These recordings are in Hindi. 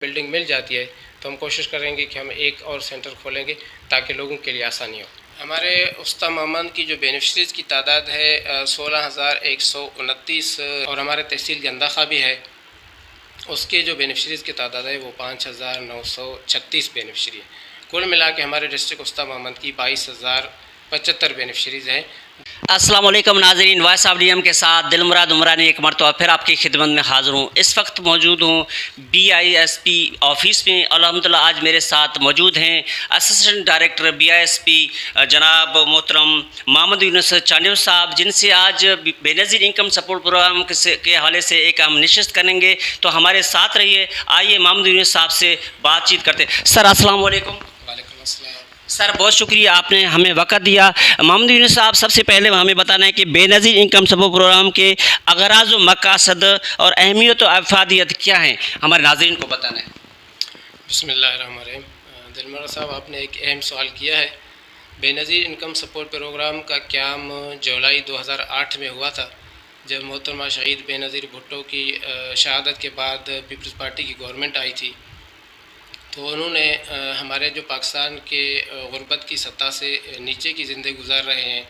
बिल्डिंग मिल जाती है तो हम कोशिश करेंगे कि हम एक और सेंटर खोलेंगे ताकि लोगों के लिए आसानी हो। हमारे उस्ता मोहम्मद की जो बेनिफिशरीज़ की तादाद है 16,129 और हमारे तहसील गंदाखा भी है, उसके जो बेनिफिशरीज़ की तादाद है वो 5,936 बेनिफिशरी है। कुल मिला के हमारे डिस्ट्रिक्ट उस्ता मोहम्मद की 22,075 बेनिफिशरीज़ हैं। अस्सलाम वालेकुम नाज़रीन, वॉइस ऑफ डीएम के साथ दिलमुराद उमरानी एक मरतबा फिर आपकी खिदमत में हाज़िर हूँ। इस वक्त मौजूद हूँ BISP ऑफ़िस में। अल्हम्दुलिल्लाह आज मेरे साथ मौजूद हैं असिस्टेंट डायरेक्टर BISP जनाब मोहतरम मोहम्मद यूनुस चांडिल साहब, जिनसे आज बेनज़ीर इनकम सपोर्ट प्रोग्राम के हवाले से एक हम नशिस्त करेंगे। तो हमारे साथ रहिए। आइए मोहम्मद यूनुस साहब से बातचीत करते हैं। सर अस्सलाम वालेकुम। सर बहुत शुक्रिया आपने हमें वक़्त दिया। मोहम्मद यूनुस साहब, सबसे पहले हमें बताना है कि बेनज़ीर इनकम सपोर्ट प्रोग्राम के अगराज़ व मक़ासद और अहमियत और अफ़ादियत क्या हैं, हमारे नाज़रीन को बताना है। बिस्मिल्लाहिर्रहमानिर्रहीम। दिलमुराद साहब, आपने एक अहम सवाल किया है। बेनज़ीर इनकम सपोर्ट प्रोग्राम का क़याम जुलाई 2008 में हुआ था, जब मोहतरमा शहीद बेनज़ीर भुट्टो की शहादत के बाद पीपल्स पार्टी की गवर्नमेंट आई थी। तो उन्होंने हमारे जो पाकिस्तान के गुर्बत की सतह से नीचे की ज़िंदगी गुजार रहे हैं,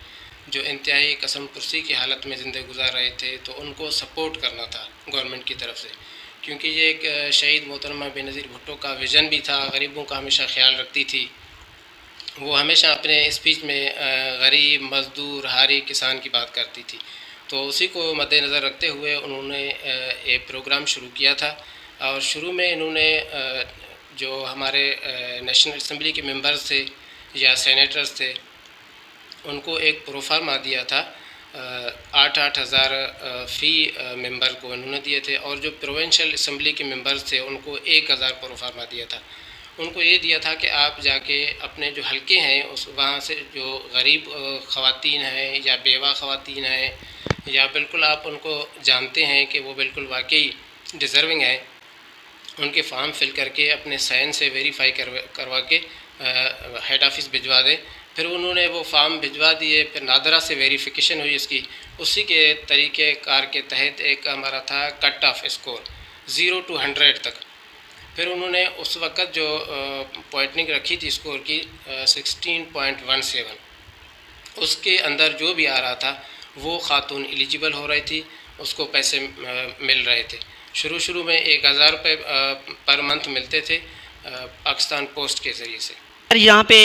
जो इंतहाई कसम पुरसी की हालत में ज़िंदगी गुजार रहे थे, तो उनको सपोर्ट करना था गवर्नमेंट की तरफ से, क्योंकि ये एक शहीद मोहतरमा बेनज़ीर भुट्टो का विज़न भी था। गरीबों का हमेशा ख्याल रखती थी। वो हमेशा अपने स्पीच में गरीब, मज़दूर, हारी, किसान की बात करती थी। तो उसी को मद्देनज़र रखते हुए उन्होंने एक प्रोग्राम शुरू किया था। और शुरू में इन्होंने जो हमारे नेशनल असम्बली के मेंबर्स थे या सेनेटर्स थे, उनको एक प्रोफार्मा दिया था। 8-8 हज़ार फ़ी मेंबर को उन्होंने दिए थे, और जो प्रोविंशियल असम्बली के मेंबर्स थे उनको 1,000 प्रोफार्मा दिया था। उनको ये दिया था कि आप जाके अपने जो हलके हैं उस वहाँ से जो गरीब ख़वातीन हैं या बेवा ख़वातीन हैं, या बिल्कुल आप उनको जानते हैं कि वो बिल्कुल वाकई डिज़र्विंग है, उनके फॉर्म फिल करके अपने साइन से वेरीफाई करवा के हेड ऑफ़िस भिजवा दें। फिर उन्होंने वो फॉर्म भिजवा दिए, फिर नादरा से वेरिफ़िकेशन हुई इसकी। उसी के तरीक़े कार के तहत एक हमारा था कट ऑफ स्कोर 0 to 100 तक। फिर उन्होंने उस वक़्त जो पॉइंटिंग रखी थी स्कोर की 16.17, उसके अंदर जो भी आ रहा था वो ख़ातून एलिजिबल हो रही थी, उसको पैसे मिल रहे थे। शुरू में 1,000 रुपये पर मंथ मिलते थे पाकिस्तान पोस्ट के ज़रिए से। सर यहाँ पे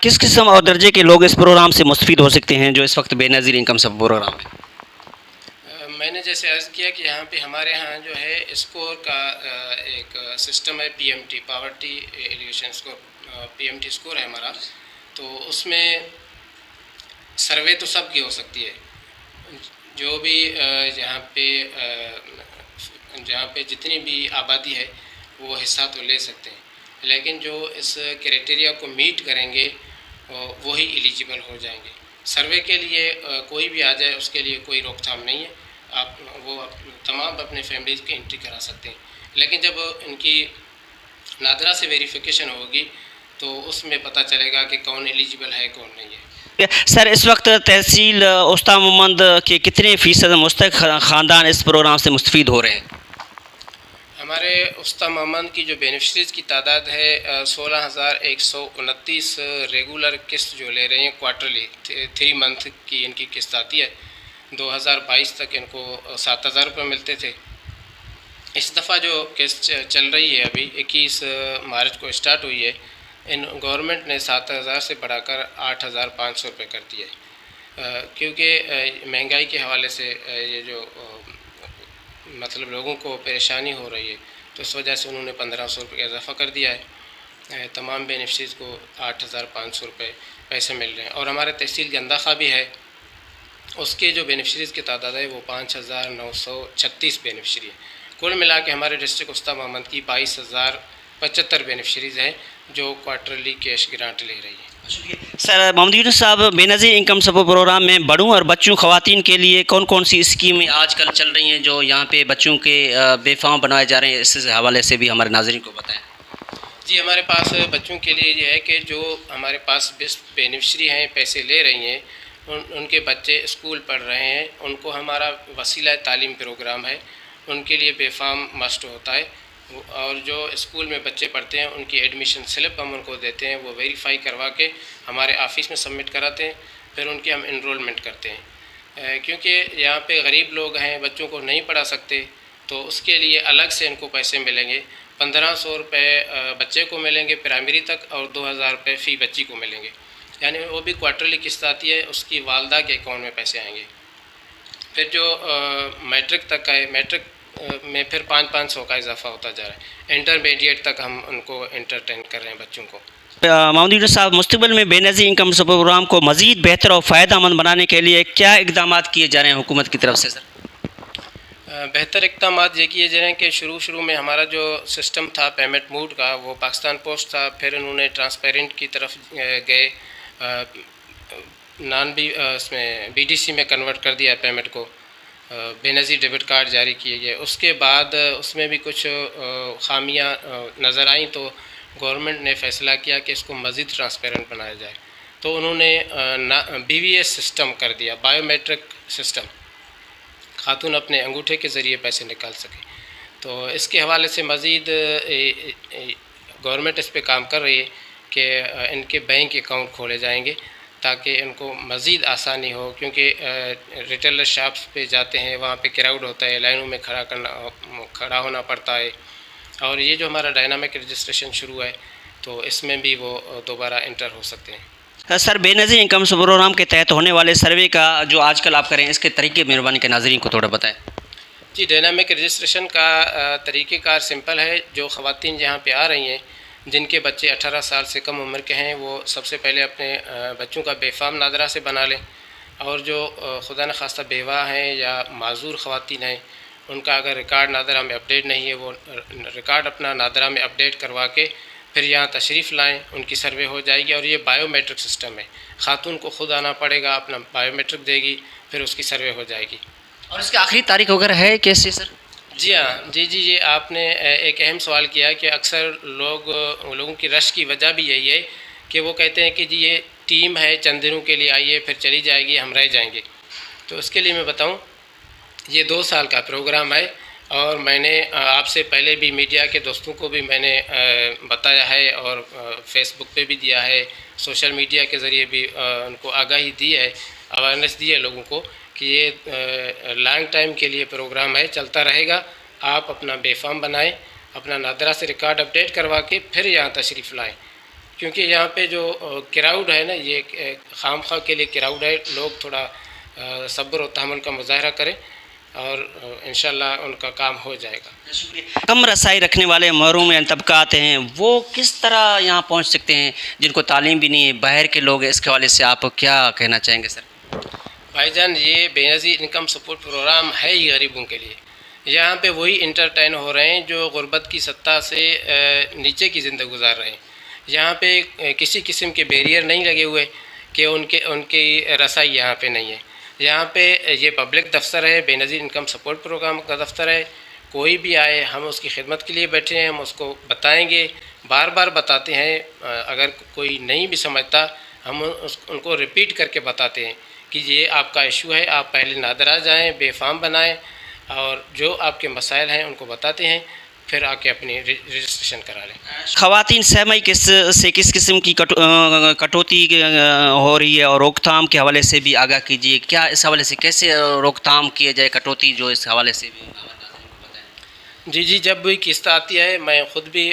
किस किस्म और दर्जे के लोग इस प्रोग्राम से मुस्तफ़ीद हो सकते हैं जो इस वक्त बेनज़ीर इनकम सपोर्ट प्रोग्राम है? मैंने जैसे अर्ज़ किया कि यहाँ पे हमारे यहाँ जो है स्कोर का एक सिस्टम है, PMT poverty elevation score, PMT score है हमारा। तो उसमें सर्वे तो सबकी हो सकती है, जो भी जहाँ पे जितनी भी आबादी है वो हिस्सा तो ले सकते हैं, लेकिन जो इस क्राइटेरिया को मीट करेंगे वही एलिजिबल हो जाएंगे। सर्वे के लिए कोई भी आ जाए उसके लिए कोई रोकथाम नहीं है, आप तमाम अपने फैमिलीज़ की एंट्री करा सकते हैं। लेकिन जब इनकी नादरा से वेरिफिकेशन होगी तो उसमें पता चलेगा कि कौन एलिजिबल है कौन नहीं है। सर इस वक्त तहसील उस्ता मोहम्मद के कितने फ़ीसद मुस्तहिक़ ख़ानदान इस प्रोग्राम से मुस्तफ़ीद हो रहे हैं? हमारे उस्ता मोहम्मद की जो बेनिफिशरीज़ की तादाद है 16,129 रेगुलर किस्त जो ले रहे हैं क्वार्टरली 3 मंथ की इनकी किस्त आती है। 2022 तक इनको 7,000 रुपये मिलते थे। इस दफ़ा जो किस्त चल रही है अभी 21 मार्च को स्टार्ट हुई है, इन गवर्नमेंट ने 7,000 से बढ़ाकर 8,500 रुपये कर दिया है, क्योंकि महंगाई के हवाले से ये जो मतलब लोगों को परेशानी हो रही है, तो इस वजह से उन्होंने 1,500 रुपये का इजाफ़ा कर दिया है। तमाम बेनिफिशरीज़ को 8,500 रुपये पैसे मिल रहे हैं। और हमारे तहसील गंदाखा भी है, उसके जो बेनिफिशरीज़ की तादाद है वो 5,936 बेनिफिशरी है। कुल मिला के हमारे डिस्ट्रिक्ट उस्ता मोहम्मद की 22,075 बेनिफिशरीज़ हैं जो क्वार्टरली कैश ग्रांट ले रही है। सर मोहम्मद यूनुस साहब, बेनज़ीर इनकम सपोर्ट प्रोग्राम में बड़ों और बच्चों ख़वातीन के लिए कौन कौन सी स्कीमें आजकल चल रही हैं जो यहाँ पे बच्चों के बेफाम बनाए जा रहे हैं, इस हवाले से भी हमारे नाज़रीन को बताएं। जी, हमारे पास बच्चों के लिए ये है कि जो हमारे पास बेनिफिशरी हैं, पैसे ले रही हैं, उनके बच्चे स्कूल पढ़ रहे हैं, उनको हमारा वसीला तालीम प्रोग्राम है, उनके लिए बेफाम मस्ट होता है। और जो स्कूल में बच्चे पढ़ते हैं उनकी एडमिशन स्लिप हम उनको देते हैं, वो वेरीफाई करवा के हमारे ऑफिस में सबमिट कराते हैं, फिर उनकी हम इनरोलमेंट करते हैं। क्योंकि यहाँ पे गरीब लोग हैं, बच्चों को नहीं पढ़ा सकते, तो उसके लिए अलग से इनको पैसे मिलेंगे। 1500 रुपये बच्चे को मिलेंगे प्राइमरी तक, और 2000 रुपये फ़ी बच्ची को मिलेंगे। यानी वो भी क्वार्टरली किस्त आती है, उसकी वालदा के अकाउंट में पैसे आएंगे। फिर जो मैट्रिक तक का है, मैट्रिक में फिर 500 का इजाफा होता जा रहा है। इंटरमीडिएट तक हम उनको एंटरटेन कर रहे हैं बच्चों को। मोहम्मद साहब, मुस्तकबिल में बेनज़ीर इनकम सपोर्ट प्रोग्राम को मज़ीद बेहतर और फ़ायदेमंद बनाने के लिए क्या इकदाम किए जा रहे हैं हुकूमत की तरफ से सर? बेहतर इक़दाम ये किए जा रहे हैं कि शुरू में हमारा जो सिस्टम था पेमेंट मोड का, वो पाकिस्तान पोस्ट था, फिर उन्होंने ट्रांसपेरेंट की तरफ गए, उसमें BDC में कन्वर्ट कर दिया पेमेंट को, बेनज़ीर डेबिट कार्ड जारी किए गए। उसके बाद उसमें भी कुछ खामियां नज़र आईं, तो गवर्नमेंट ने फ़ैसला किया कि इसको मज़ीद ट्रांसपेरेंट बनाया जाए। तो उन्होंने BVS सिस्टम कर दिया, बायोमेट्रिक सिस्टम, खातून अपने अंगूठे के ज़रिए पैसे निकाल सके। तो इसके हवाले से मज़ीद गवर्नमेंट इस पे काम कर रही है कि इनके बैंक अकाउंट खोले जाएंगे ताकि इनको मज़ीद आसानी हो, क्योंकि रिटेलर शॉप्स पे जाते हैं, वहाँ पे क्राउड होता है, लाइनों में खड़ा होना पड़ता है। और ये जो हमारा डायनामिक रजिस्ट्रेशन शुरू है, तो इसमें भी वो दोबारा इंटर हो सकते हैं। सर, बेनज़ीर इनकम प्रोग्राम के तहत होने वाले सर्वे का जो आजकल आप करें, इसके तरीके मेहरबानी के नाज़रीन को थोड़ा बताएं। जी, डायनामिक रजिस्ट्रेशन का तरीक़ेकार सिंपल है। जो ख़वातीन यहाँ पे आ रही हैं जिनके बच्चे 18 साल से कम उम्र के हैं, वो सबसे पहले अपने बच्चों का बेफ़ाम नादरा से बना लें, और जो खुदा न खास्ता बेवा हैं या माजूर ख़वातीन हैं, उनका अगर रिकॉर्ड नादरा में अपडेट नहीं है, वो रिकॉर्ड अपना नादरा में अपडेट करवा के फिर यहाँ तशरीफ़ लाएँ, उनकी सर्वे हो जाएगी। और ये बायोमेट्रिक सिस्टम है, खातून को ख़ुद आना पड़ेगा, अपना बायोमेट्रिक देगी, फिर उसकी सर्वे हो जाएगी। और इसकी आखिरी तारीख वगैरह है कैसे सर? जी हाँ, जी, ये आपने एक अहम सवाल किया कि अक्सर लोगों की रश की वजह भी यही है कि वो कहते हैं कि जी ये टीम है, चंद दिनों के लिए आइए, फिर चली जाएगी, हम रह जाएंगे। तो उसके लिए मैं बताऊं, ये 2 साल का प्रोग्राम है, और मैंने आपसे पहले भी मीडिया के दोस्तों को भी मैंने बताया है, और फेसबुक पे भी दिया है, सोशल मीडिया के ज़रिए भी उनको आगाही दी है, अवेयरनेस दी है लोगों को कि ये लॉन्ग टाइम के लिए प्रोग्राम है, चलता रहेगा। आप अपना बेफ़ाम बनाएं, अपना नादरा से रिकॉर्ड अपडेट करवा के फिर यहाँ तशरीफ़ लाएं, क्योंकि यहाँ पे जो क्राउड है ना, ये खामखा के लिए क्राउड है। लोग थोड़ा सब्र और तहम्मुल का मुज़ाहरा करें, और इंशाल्लाह उनका काम हो जाएगा। कम रसाई रखने वाले महरूम तबकात हैं, वो किस तरह यहाँ पहुँच सकते हैं जिनको तालीम भी नहीं है, बाहर के लोग हैं? इसके हवाले से आप क्या कहना चाहेंगे सर? भाईजान, ये बेनज़ीर इनकम सपोर्ट प्रोग्राम है ही गरीबों के लिए। यहाँ पे वही इंटरटेन हो रहे हैं जो गुर्बत की सत्ता से नीचे की ज़िंदगी गुजार रहे हैं। यहाँ पे किसी किस्म के बैरियर नहीं लगे हुए कि उनकी रसाई यहाँ पे नहीं है। यहाँ पे ये पब्लिक दफ्तर है, बेनज़ीर इनकम सपोर्ट प्रोग्राम का दफ्तर है। कोई भी आए, हम उसकी खिदमत के लिए बैठे हैं, हम उसको बताएंगे, बार बार बताते हैं। अगर कोई नहीं भी समझता, हम उनको रिपीट करके बताते हैं कि ये आपका इशू है, आप पहले नादरा जाएँ, बेफ़ाम बनाएँ, और जो आपके मसाइल हैं उनको बताते हैं, फिर आके अपनी रजिस्ट्रेशन करा लें। ख़वातीन सहमई से किस किस्म की कटौती हो रही है, और रोकथाम के हवाले से भी आगाह कीजिए। क्या इस हवाले से कैसे रोकथाम किया जाए कटौती, जो इस हवाले से भी बताएं। जी, जब भी किस्त आती है, मैं ख़ुद भी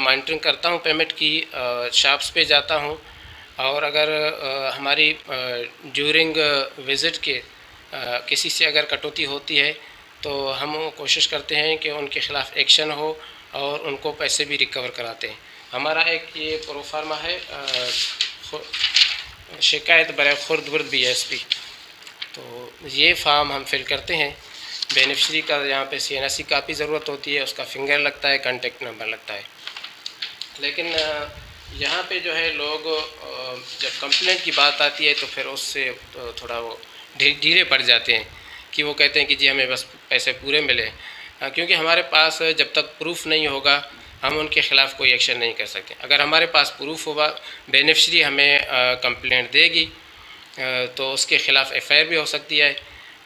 मॉनिटरिंग करता हूँ, पेमेंट की शॉप्स पे जाता हूँ, और अगर हमारी ड्यूरिंग विज़िट के किसी से अगर कटौती होती है, तो हम कोशिश करते हैं कि उनके ख़िलाफ़ एक्शन हो और उनको पैसे भी रिकवर कराते हैं। हमारा एक ये प्रोफार्मा है, शिकायत बरे खुर्द BSP, तो ये फॉर्म हम फिल करते हैं। बेनिफिशरी का यहाँ पे CNSC काफ़ी ज़रूरत होती है, उसका फिंगर लगता है, कॉन्टेक्ट नंबर लगता है। लेकिन यहाँ पे जो है लोग जब कंप्लेंट की बात आती है तो फिर उससे थोड़ा वो धीरे पड़ जाते हैं कि वो कहते हैं कि जी हमें बस पैसे पूरे मिले, क्योंकि हमारे पास जब तक प्रूफ नहीं होगा हम उनके ख़िलाफ़ कोई एक्शन नहीं कर सकते। अगर हमारे पास प्रूफ होगा, बेनिफिशरी हमें कंप्लेंट देगी, तो उसके ख़िलाफ़ FIR भी हो सकती है,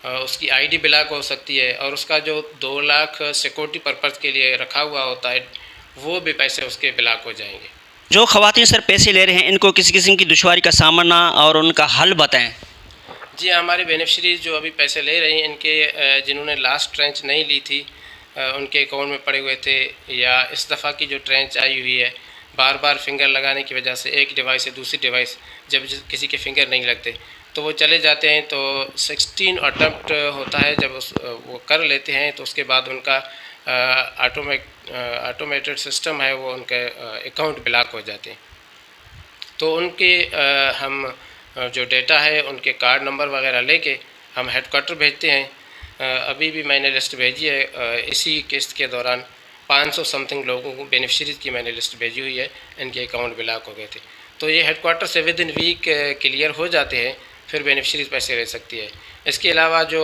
उसकी आईडी ब्लॉक हो सकती है, और उसका जो 2 लाख सिक्योरिटी पर्पज़ के लिए रखा हुआ होता है वो भी पैसे उसके ब्लॉक हो जाएंगे। जो ख़वातीन सर पैसे ले रहे हैं, इनको किसी किस्म की दुश्वारी का सामना और उनका हल बताएं। जी, हमारे बेनिफिशरीज़ जो अभी पैसे ले रही हैं, इनके जिन्होंने लास्ट ट्रेंच नहीं ली थी, उनके अकाउंट में पड़े हुए थे, या इस दफ़ा की जो ट्रेंच आई हुई है बार बार फिंगर लगाने की वजह से एक डिवाइस से दूसरी डिवाइस जब किसी के फिंगर नहीं लगते तो वो चले जाते हैं, तो 16 अटेम्प्ट होता है, जब वो कर लेते हैं तो उसके बाद उनका ऑटोमेटेड सिस्टम है, वो उनके अकाउंट ब्लॉक हो जाते हैं। तो उनके हम जो डेटा है उनके कार्ड नंबर वगैरह लेके हम हेडक्वार्टर भेजते हैं। अभी भी मैंने लिस्ट भेजी है, इसी किस्त के दौरान 500 समथिंग लोगों को बेनिफिशरीज़ की मैंने लिस्ट भेजी हुई है, इनके अकाउंट ब्लॉक हो गए थे। तो ये हेडक्वार्टर से विद इन वीक क्लियर हो जाते हैं, फिर बेनिफिशरीज़ पैसे ले सकती है। इसके अलावा जो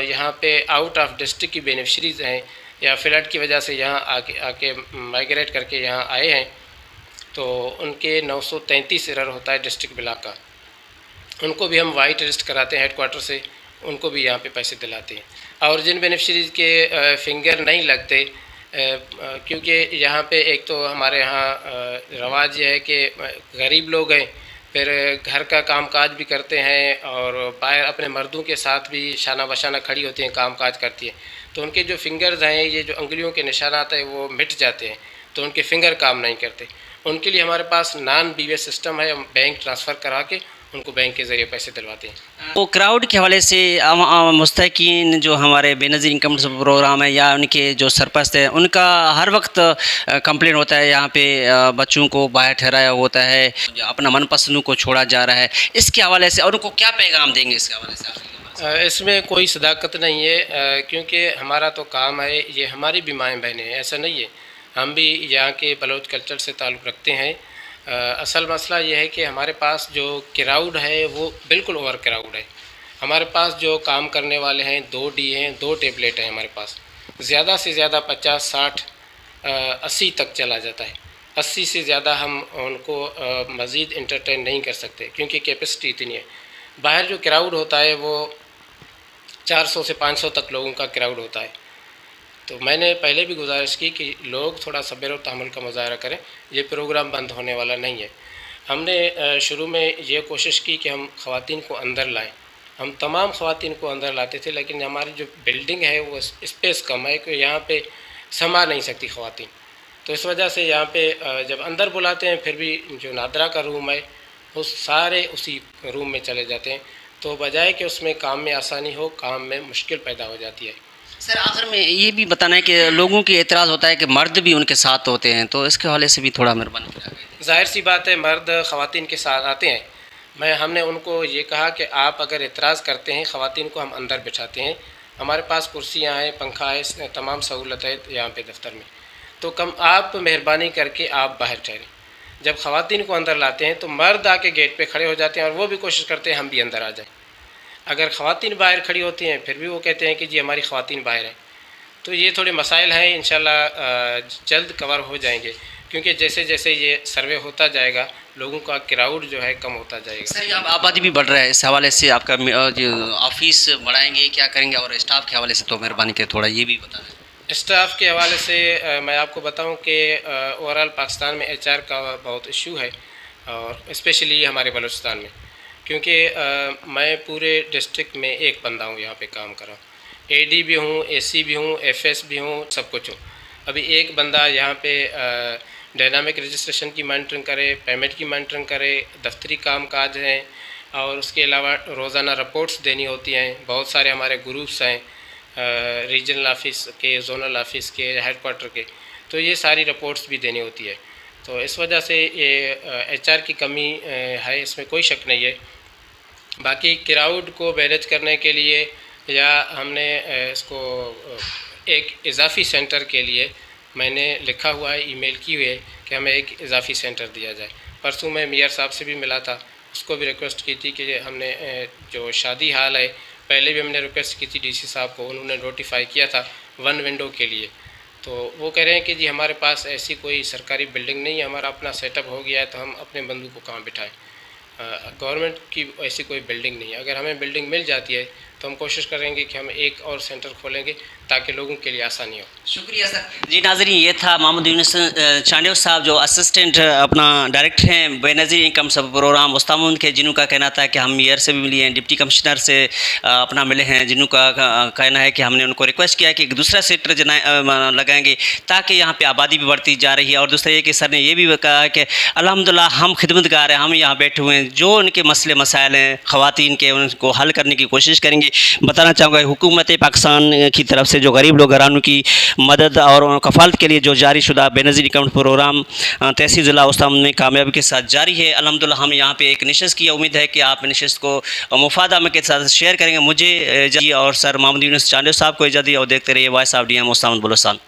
यहाँ पे आउट ऑफ डिस्ट्रिक्ट की बेनिफिशरीज़ हैं या फ्लड की वजह से यहाँ आके माइग्रेट करके यहाँ आए हैं, तो उनके 933 एरर होता है डिस्ट्रिक्ट ब्लॉक का, उनको भी हम वाइट लिस्ट कराते हैं हेडक्वार्टर से, उनको भी यहाँ पे पैसे दिलाते हैं। और जिन बेनिफिशरीज़ के फिंगर नहीं लगते, क्योंकि यहाँ पे एक तो हमारे यहाँ रवाज ये है कि गरीब लोग हैं, फिर घर का कामकाज भी करते हैं और बाहर अपने मर्दों के साथ भी शाना बशाना खड़ी होती हैं, कामकाज करती हैं, तो उनके जो फिंगर्स हैं, ये जो उंगलियों के निशानात हैं वो मिट जाते हैं, तो उनके फिंगर काम नहीं करते। उनके लिए हमारे पास नॉन बीवीएस सिस्टम है, हम बैंक ट्रांसफ़र करा के उनको बैंक के ज़रिए पैसे दिलवाते हैं। तो क्राउड के हवाले से मुस्तकीन जो हमारे बेनज़ीर इनकम प्रोग्राम है या उनके जो सरपरस्त है, उनका हर वक्त कंप्लेन होता है यहाँ पे बच्चों को बाहर ठहराया होता है, अपना मनपसंद को छोड़ा जा रहा है, इसके हवाले से और उनको क्या पैगाम देंगे इसके हवाले से? इसमें कोई सदाकत नहीं है, क्योंकि हमारा तो काम है, ये हमारी भी माएँ बहनें हैं, ऐसा नहीं है। हम भी यहाँ के बलोच कल्चर से ताल्लुक़ रखते हैं। असल मसला ये है कि हमारे पास जो क्राउड है वो बिल्कुल ओवर क्राउड है। हमारे पास जो काम करने वाले हैं 2 डी हैं, 2 टेबलेट हैं हमारे पास, ज़्यादा से ज़्यादा 50, 60, 80 तक चला जाता है। 80 से ज़्यादा हम उनको मज़ीद इंटरटेन नहीं कर सकते, क्योंकि कैपेसिटी इतनी है। बाहर जो क्राउड होता है वो 400 से 500 तक लोगों का क्राउड होता है। तो मैंने पहले भी गुजारिश की कि लोग थोड़ा सब्र और तहम्मुल का मुज़ाहरा करें, ये प्रोग्राम बंद होने वाला नहीं है। हमने शुरू में ये कोशिश की कि हम ख़वातीन को अंदर लाएं, हम तमाम ख़वातीन को अंदर लाते थे, लेकिन हमारी जो बिल्डिंग है वो स्पेस कम है कि यहाँ पे समा नहीं सकती ख़वातीन, तो इस वजह से यहाँ पे जब अंदर बुलाते हैं फिर भी जो नादरा का रूम है वो सारे उसी रूम में चले जाते हैं, तो बजाय कि उसमें काम में आसानी हो, काम में मुश्किल पैदा हो जाती है। सर आखिर में ये भी बताना है कि लोगों की एतराज़ होता है कि मर्द भी उनके साथ होते हैं, तो इसके हवाले से भी थोड़ा मेहरबानी करें। ज़ाहिर सी बात है, मर्द ख़वातीन के साथ आते हैं। हमने उनको ये कहा कि आप अगर एतराज़ करते हैं, ख़वातीन को हम अंदर बिठाते हैं, हमारे पास कुर्सियाँ हैं, पंखा है, तमाम सहूलत है यहाँ पे दफ्तर में, तो कम आप मेहरबानी करके आप बाहर ठहरें। जब ख़वातीन को अंदर लाते हैं तो मर्द आके गेट पे खड़े हो जाते हैं और वो भी कोशिश करते हैं हम भी अंदर आ जाएं। अगर ख़वातीन बाहर खड़ी होती हैं फिर भी वो कहते हैं कि जी हमारी ख़वातीन बाहर हैं। तो ये थोड़े मसाइल हैं, इंशाल्लाह जल्द कवर हो जाएंगे, क्योंकि जैसे जैसे ये सर्वे होता जाएगा लोगों का क्राउड जो है कम होता जाएगा। सर अब आबादी भी बढ़ रहा है, इस हवाले से आपका जो ऑफिस बढ़ाएंगे, क्या करेंगे, और स्टाफ के हवाले से तो मेहरबानी के थोड़ा ये भी बता दें। स्टाफ के हवाले से मैं आपको बताऊं कि ओवरऑल पाकिस्तान में एचआर का बहुत इशू है, और स्पेशली हमारे बलूचिस्तान में, क्योंकि मैं पूरे डिस्ट्रिक्ट में एक बंदा हूँ यहाँ पे काम कर रहा हूँ, एडी भी हूँ, एसी भी हूँ, एफएस भी हूँ, सब कुछ हूँ। अभी एक बंदा यहाँ पे डायनामिक रजिस्ट्रेशन की मॉनिटरिंग करे, पेमेंट की मॉनिटरिंग करे, दफ्तरी काम काज हैं, और उसके अलावा रोज़ाना रिपोर्ट्स देनी होती हैं। बहुत सारे हमारे ग्रुप्स हैं, रीजनल ऑफिस के, जोनल ऑफिस के, हेडक्वार्टर के, तो ये सारी रिपोर्ट्स भी देनी होती है। तो इस वजह से ये एचआर की कमी है, इसमें कोई शक नहीं है। बाकी क्राउड को मैनेज करने के लिए या हमने इसको एक इजाफ़ी सेंटर के लिए मैंने लिखा हुआ है, ईमेल की हुई है कि हमें एक इजाफ़ी सेंटर दिया जाए। परसों मैं मेयर साहब से भी मिला था, उसको भी रिक्वेस्ट की थी कि हमने जो शादी हाल है, पहले भी हमने रिक्वेस्ट की थी डीसी साहब को, उन्होंने नोटिफाई किया था 1 विंडो के लिए। तो वो कह रहे हैं कि जी हमारे पास ऐसी कोई सरकारी बिल्डिंग नहीं है, हमारा अपना सेटअप हो गया है, तो हम अपने बंदू को कहाँ बिठाएं। गवर्नमेंट की ऐसी कोई बिल्डिंग नहीं है। अगर हमें बिल्डिंग मिल जाती है तो हम कोशिश करेंगे कि हम एक और सेंटर खोलेंगे ताकि लोगों के लिए आसानी हो। शुक्रिया सर। जी नाज़रीन, ये था मोहम्मद यूनुस चांडियों साहब जो असिस्टेंट अपना डायरेक्टर हैं बेनज़ीर इनकम सपोर्ट प्रोग्राम उस्तामुन के, जिन्हों का कहना था कि हम मेयर से भी मिले हैं, डिप्टी कमिश्नर से अपना मिले हैं, जिन्हों का कहना है कि हमने उनको रिक्वेस्ट किया कि एक दूसरा सेक्टर लगाएंगे ताकि यहाँ पे आबादी भी बढ़ती जा रही है। और दूसरा ये कि सर ने ये भी कहा है कि अल्हम्दुलिल्लाह हम खिदमतगार हैं, हम यहाँ बैठे हुए हैं, जो उनके मसले मसाइल हैं ख़वातीन के उनको हल करने की कोशिश करेंगे। बताना चाहूँगा हुकूमत पाकिस्तान की तरफ से जो गरीब लोग घरानों की मदद और कफ़ालत के लिए जो जारी शुदा बेनज़ीर इनकम प्रोग्राम तहसील ज़िला उस्तामुन में कामयाबी के साथ जारी है। अल्हम्दुलिल्लाह हम यहाँ पे एक नशिस्त की उम्मीद है कि आप नशिस्त को मुफाद आमद के साथ शेयर करेंगे। मुझे और सर मोहम्मद यूनुस चांडियों साहब को इजाज़त दी और देखते रहिए वॉइस ऑफ DM उस्तामुन बलूचिस्तान।